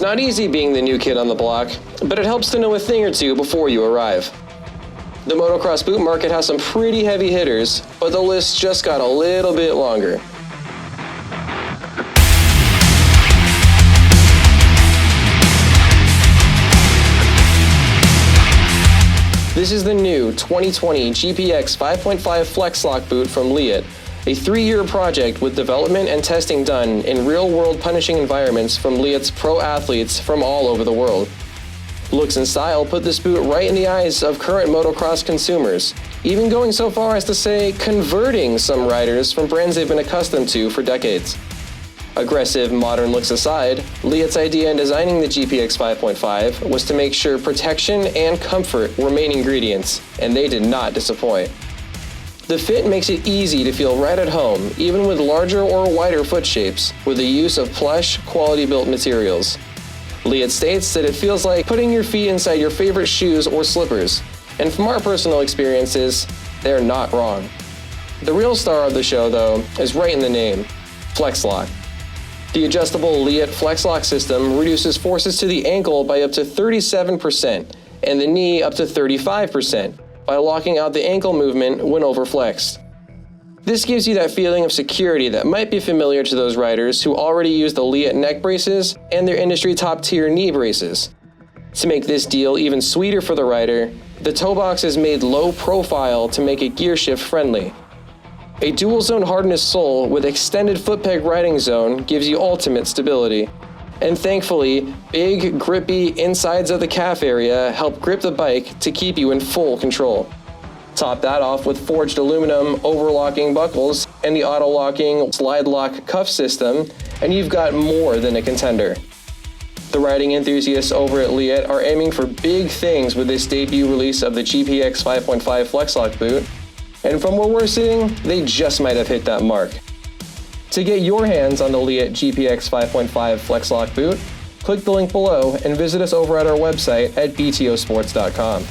It's not easy being the new kid on the block, but it helps to know a thing or two before you arrive. The motocross boot market has some pretty heavy hitters, but the list just got a little bit longer. This is the new 2020 GPX 5.5 Flexlock Boot from Leatt, a 3-year project with development and testing done in real-world punishing environments from Leatt's pro athletes from all over the world. Looks and style put this boot right in the eyes of current motocross consumers, even going so far as to say converting some riders from brands they've been accustomed to for decades. Aggressive, modern looks aside, Leatt's idea in designing the GPX 5.5 was to make sure protection and comfort were main ingredients, and they did not disappoint. The fit makes it easy to feel right at home, even with larger or wider foot shapes, with the use of plush, quality-built materials. Leatt states that it feels like putting your feet inside your favorite shoes or slippers, and from our personal experiences, they're not wrong. The real star of the show, though, is right in the name, Flexlock. The adjustable Leatt Flexlock system reduces forces to the ankle by up to 37% and the knee up to 35% by locking out the ankle movement when overflexed. This gives you that feeling of security that might be familiar to those riders who already use the Leatt neck braces and their industry top-tier knee braces. To make this deal even sweeter for the rider, the toe box is made low profile to make it Gearshift friendly. A dual-zone hardness sole with extended foot peg riding zone gives you ultimate stability. And thankfully, big, grippy insides of the calf area help grip the bike to keep you in full control. Top that off with forged aluminum overlocking buckles and the auto-locking slide lock cuff system, and you've got more than a contender. The riding enthusiasts over at Leatt are aiming for big things with this debut release of the GPX 5.5 Flexlock boot, and from where we're sitting, they just might have hit that mark. To get your hands on the Leatt GPX 5.5 Flexlock boot, click the link below and visit us over at our website at BTOSports.com.